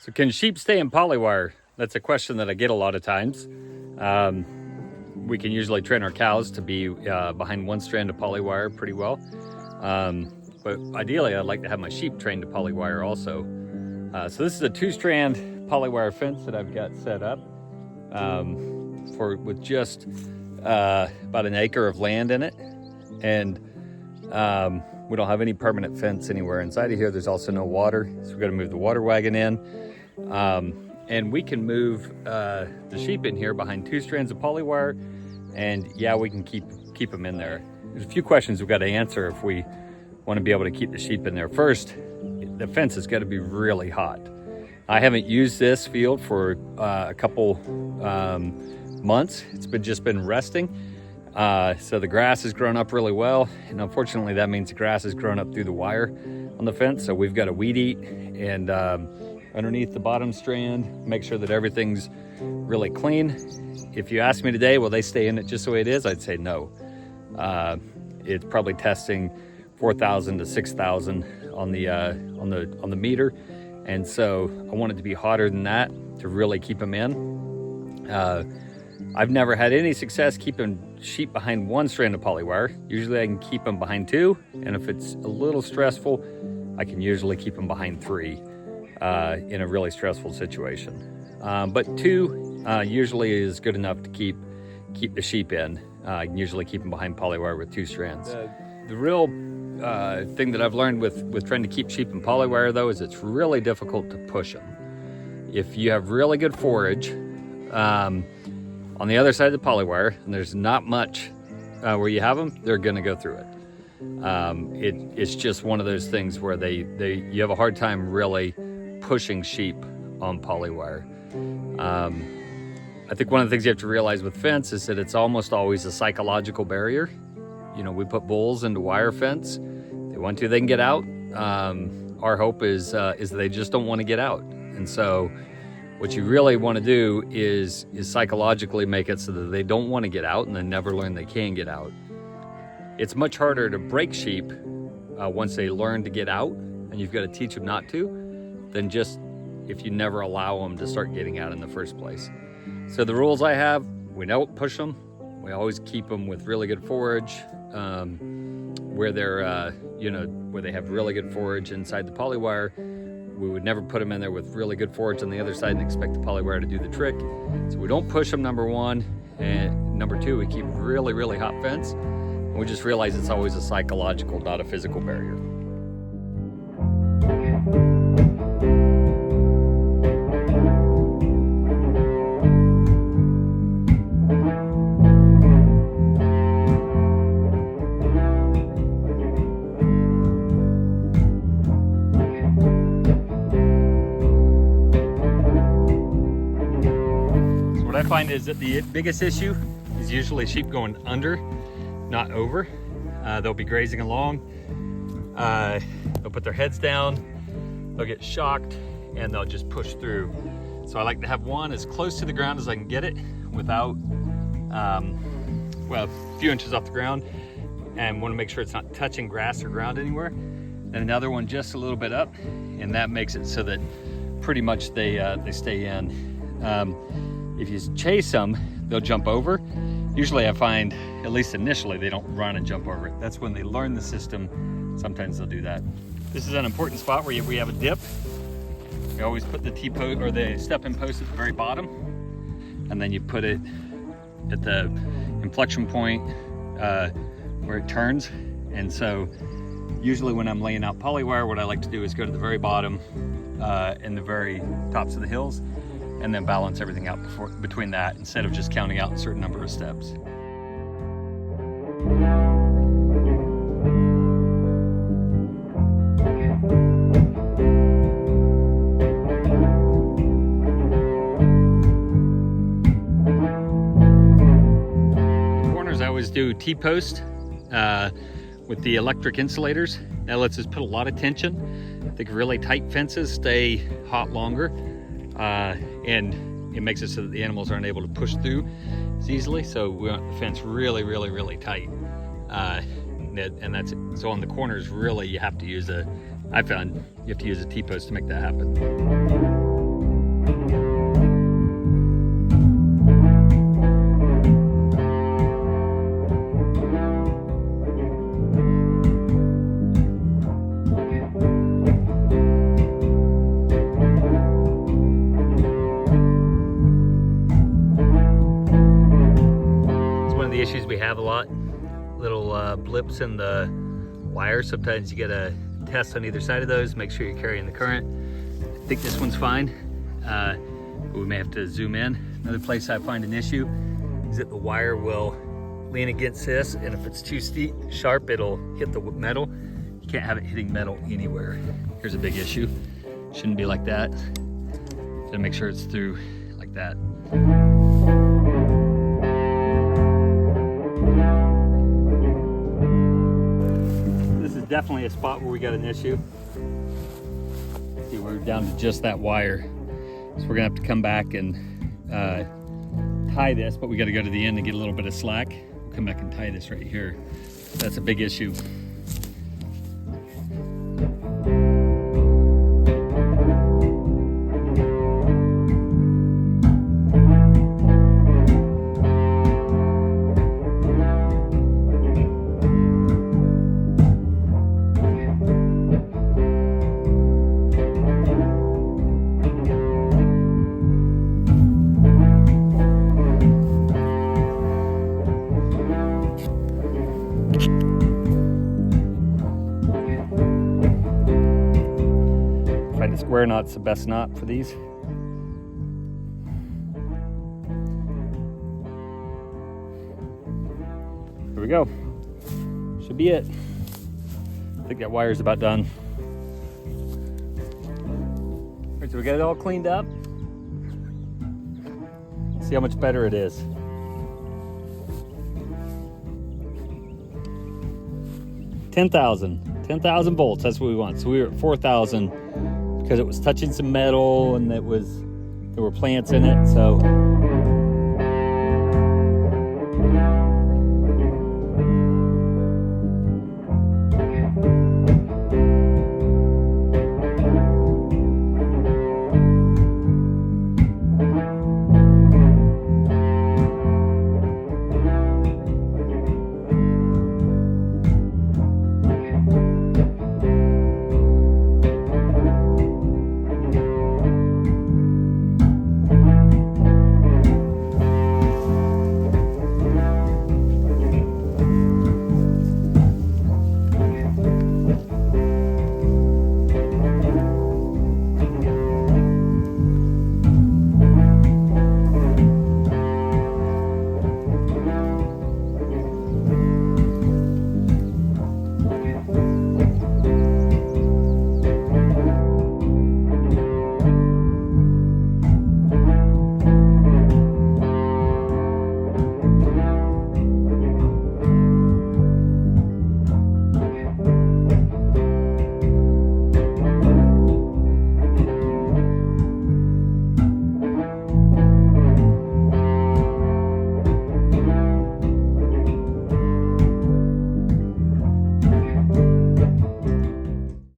So can sheep stay in polywire? That's a question that I get a lot of times. We can usually train our cows to be behind one strand of polywire pretty well. But ideally, I'd like to have my sheep trained to polywire also. So this is a 2-strand polywire fence that I've got set up with just about an acre of land in it. And we don't have any permanent fence anywhere inside of here. There's also no water, so we've got to move the water wagon in. And we can move the sheep in here behind 2 strands of polywire, and yeah, we can keep them in there. There's a few questions we've got to answer if we want to be able to keep the sheep in there. First, the fence has got to be really hot. I haven't used this field for a couple months. It's just been resting. So the grass has grown up really well, and unfortunately that means the grass has grown up through the wire on the fence. So we've got to weed eat and underneath the bottom strand, make sure that everything's really clean. If you ask me today, will they stay in it just the way it is? I'd say no. It's probably testing 4,000 to 6,000 on the meter, and so I want it to be hotter than that to really keep them in. I've never had any success keeping sheep behind 1 strand of polywire. Usually I can keep them behind 2, and if it's a little stressful, I can usually keep them behind 3 in a really stressful situation. But 2 usually is good enough to keep the sheep in. I can usually keep them behind polywire with 2 strands. The real thing that I've learned with trying to keep sheep in polywire though is it's really difficult to push them. If you have really good forage on the other side of the polywire, and there's not much where you have them, they're gonna go through it. It's just one of those things where you have a hard time really pushing sheep on polywire. I think one of the things you have to realize with fence is that it's almost always a psychological barrier. You know, we put bulls into wire fence. They want to, they can get out. Our hope is they just don't want to get out. And so what you really want to do is psychologically make it so that they don't want to get out and then never learn they can get out. It's much harder to break sheep once they learn to get out, and you've got to teach them not to, than just if you never allow them to start getting out in the first place. So the rules I have, we don't push them. We always keep them with really good forage, where they're, where they have really good forage inside the polywire. We would never put them in there with really good forage on the other side and expect the polywire to do the trick. So we don't push them, number 1. And number 2, we keep really, really hot fence. And we just realize it's always a psychological, not a physical barrier. What I find is that the biggest issue is usually sheep going under, not over. They'll be grazing along, they'll put their heads down, they'll get shocked, and they'll just push through. So I like to have one as close to the ground as I can get it without, a few inches off the ground, and want to make sure it's not touching grass or ground anywhere. And another one just a little bit up, and that makes it so that pretty much they stay in. If you chase them, they'll jump over. Usually I find, at least initially, they don't run and jump over it. That's when they learn the system. Sometimes they'll do that. This is an important spot where we have a dip. We always put the T-post or the step-in post at the very bottom, and then you put it at the inflection point where it turns. And so usually when I'm laying out polywire, what I like to do is go to the very bottom and the very tops of the hills, and then balance everything out between that instead of just counting out a certain number of steps. Corners I always do T-post with the electric insulators. That lets us put a lot of tension. I think really tight fences stay hot longer. And it makes it so that the animals aren't able to push through as easily. So we want the fence really, really, really tight. And that's it. So on the corners, really, you have to use I found you have to use a T-post to make that happen. the issues we have a lot. Little blips in the wire. Sometimes you get a test on either side of those. Make sure you're carrying the current. I think this one's fine. But we may have to zoom in. Another place I find an issue is that the wire will lean against this, and if it's too sharp, it'll hit the metal. You can't have it hitting metal anywhere. Here's a big issue. Shouldn't be like that. Gotta make sure it's through like that. This is definitely a spot where we got an issue. See, we're down to just that wire. So we're gonna have to come back and tie this, but we gotta go to the end and get a little bit of slack. We'll come back and tie this right here. That's a big issue. Find a square knot's the best knot for these. Here we go. Should be it. I think that wire's about done. All right, so we got it all cleaned up. See how much better it is. $10,000 bolts, that's what we want. So we were at 4,000 because it was touching some metal and there were plants in it, so.